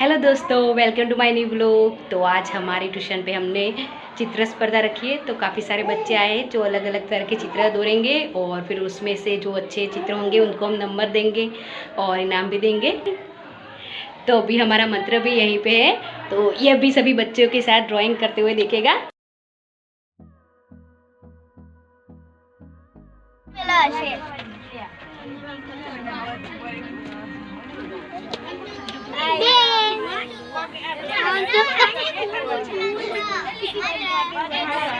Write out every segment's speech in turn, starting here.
Hello दोस्तों, welcome to my new blog. तो आज हमारी ट्यूशन पे हमने चित्र स्पर्धा रखी है। तो काफ़ी सारे बच्चे आए हैं जो अलग अलग तरह के चित्र दौड़ेंगे और फिर उसमें से जो अच्छे चित्र होंगे उनको हम नंबर देंगे और इनाम भी देंगे। तो अभी हमारा मंत्र भी यहीं पे है, तो ये अभी सभी बच्चों के साथ ड्राइंग करते हुए देखेगा।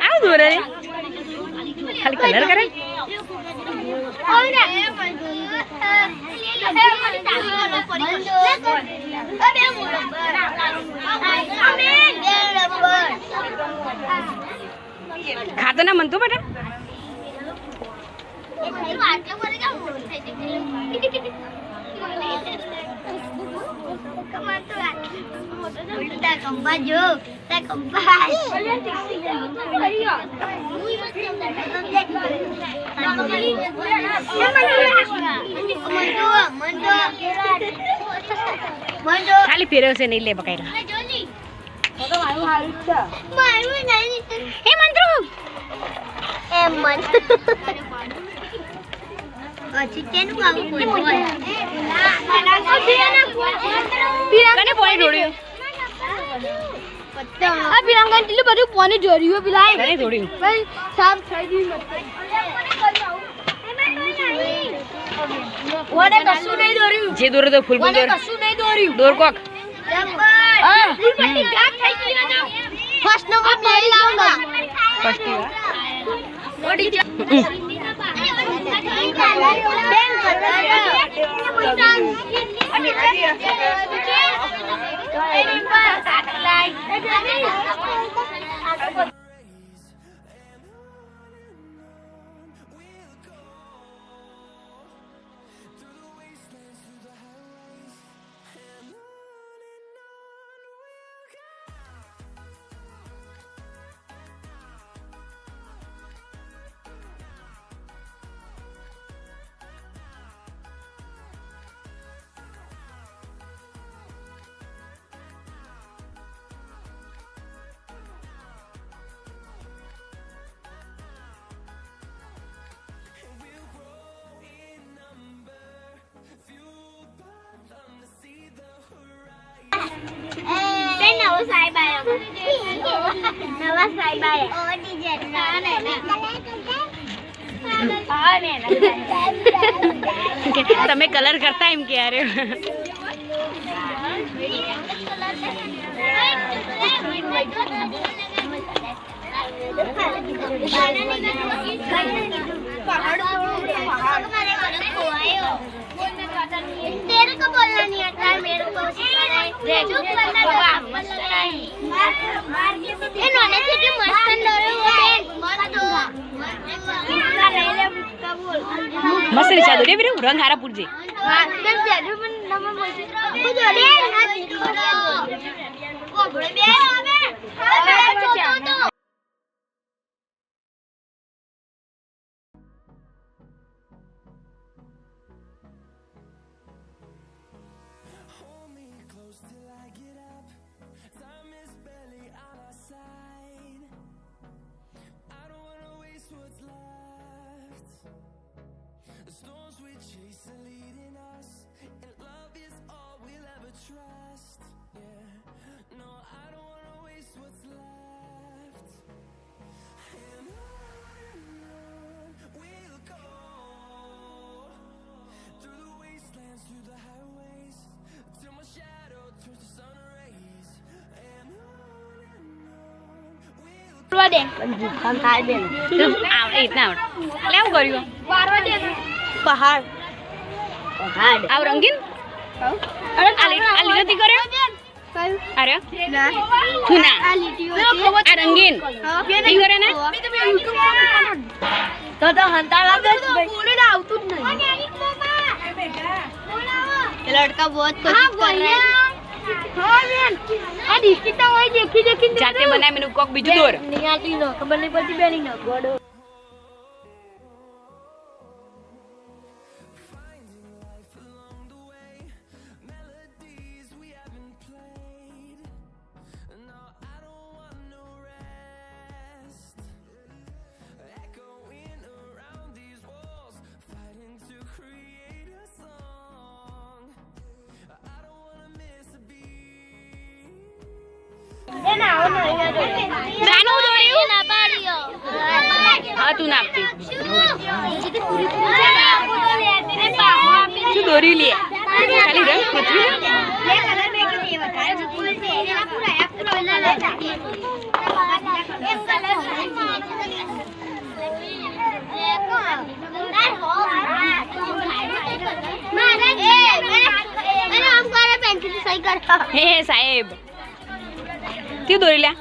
आओ दूर है, खाली कलर करे। खातो ना म्हणतो बेटा। खाली फेरव से नहीं ले बकायला। हे मंत्रू कने पानी ढोड़ियो आ पिलांगन टिले બધું પાણી ઢોળ્યું पिलाय કને ઢોળ્યું ભાઈ સાફ થઈ ગઈ ઓડે કશું નહીં દોર્યું જે દોરે તો ફૂલ દોર કશું નહીં દોર્યું દોર કોક હા પટ્ટી ગાટ થઈ ગઈ ના ફર્સ્ટ નંબર નહીં લાવના ફર્સ્ટ ઓડી બેન nấu sai bài à? Nấu sai bài à? Đi dệt này nè. તમે કલર કરતા એમ કે યાર तेरे को बोलना नहीं आता है, मेरे को चुप करना वापस नहीं इन्होंने कितने मस्त डरे हुए हैं मस्त रिचा दो रे मेरे रंग हारा पुरजे हां देख दे मन नंबर बोलते वो जोड़े वो बड़े बे आवे तो दे संताल बेन आवड़े इतना आवड़े ले હું કર્યું વારવા દે પહાડ પહાડ આવ રંગીન અરે આ લીટી કરે અરે ના તું ના આ રંગીન ઈ કરે ને તો હંતાળ લાગે બોલે ના આવતું જ નહીં ये लड़का बहुत कोशिश कर रहा है हां बेन आ दिखती तो वही देखी देखी जाते बनाए मैंने कोक बीजू दौर नहीं आती नो खबर नहीं पड़ती बेनी नो गोडो हाँ तू नापती तू दोरी लिए खाली रंग पृथ्वी हे साहेब ती दोरी ल्या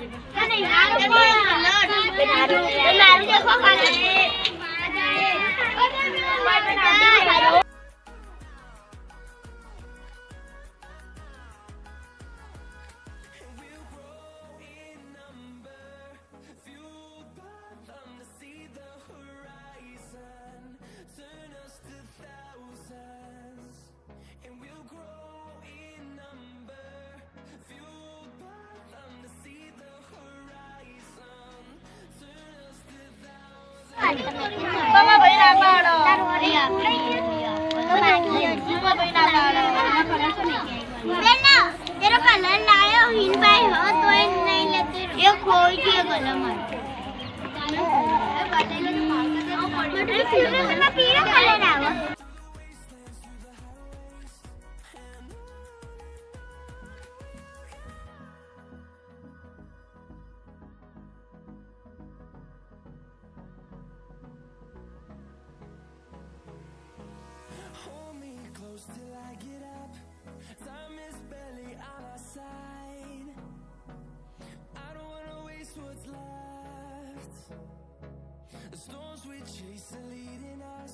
तेरा कलर लाया हिन भाई हो तो नहीं लेते ये खोल दिया कलर मत पीला कलर आवा till I get up. Time is barely on our side. I don't wanna waste what's left. The storms we chase are leading us,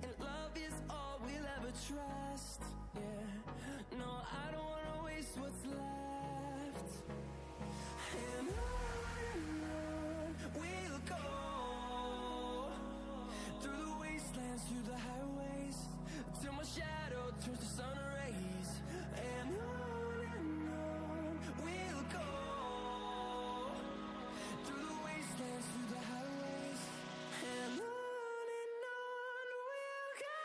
and love is all we'll ever trust. Yeah, no, I don't wanna waste what's left. And on we'll go, through the wastelands, through the highways, till my shadow turns to sun rays. And on we'll go, through the wastelands, through the highways. And on we'll go.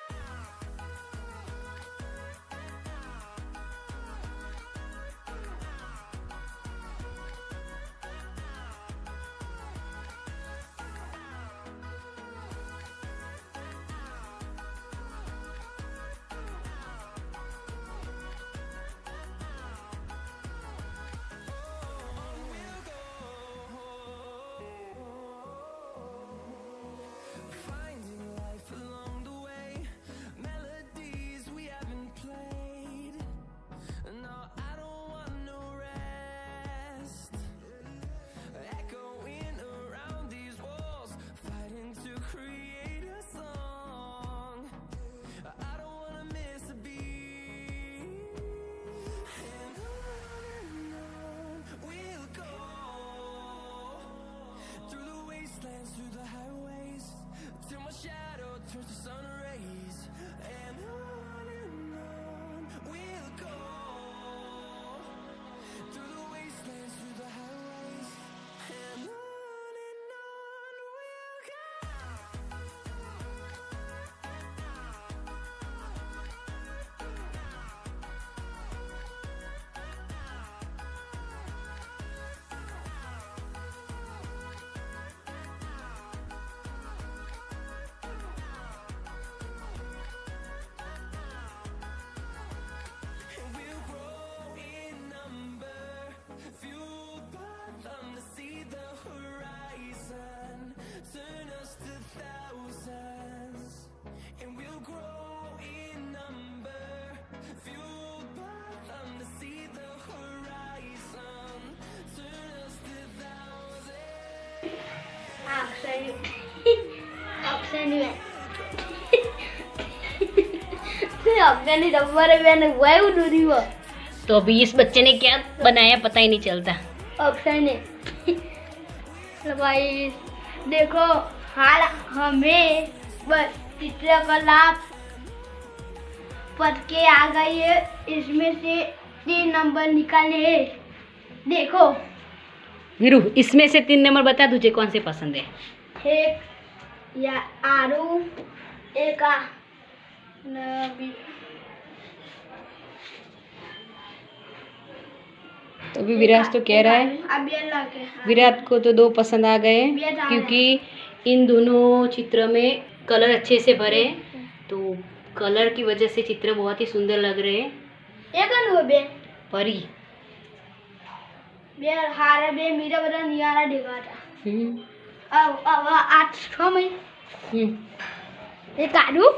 Finding life along the way, melodies we haven't played. No, I don't want no rest. Echoing around these walls, fighting to create a song. I don't wanna miss a beat. And on we'll go, through the wastelands, through the highways, till my shadow turns to sun rays. And on we'll go, through the wastelands, through the highways. And on we'll go. And we'll grow in number, fueled by them to see the horizon, turn us to thousands. And we'll grow in number, fueled by them to see the horizon, turn us to thousands. तो अभी इस बच्चे ने क्या बनाया पता ही नहीं चलता। अक्षय ने भाई देखो हाल हमें बस चित्रकला पढ़ के आ गई है, इसमें से 3 नंबर निकाले हैं। देखो वीरू इसमें से 3 नंबर बता, तुझे कौन से पसंद है? एक या आरू एक तो अभी विराज तो कह रहा है, अब ये ला के हाँ। विराट को तो 2 पसंद आ गए ये जा क्योंकि इन दोनों चित्र में कलर अच्छे से भरे, तो कलर की वजह से चित्र बहुत ही सुंदर लग रहे हैं। ये कौन हुआ बे? परी बे हारे बे मेरा बड़ा नियारा दिखा था। हम्म, अब 8 में हम्म। ये काटू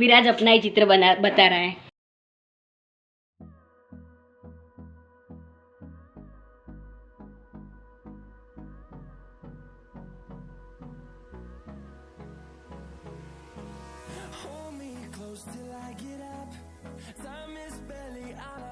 विराज अपना ही चित्र बता रहा है। Hold me close till I get up. Time is barely on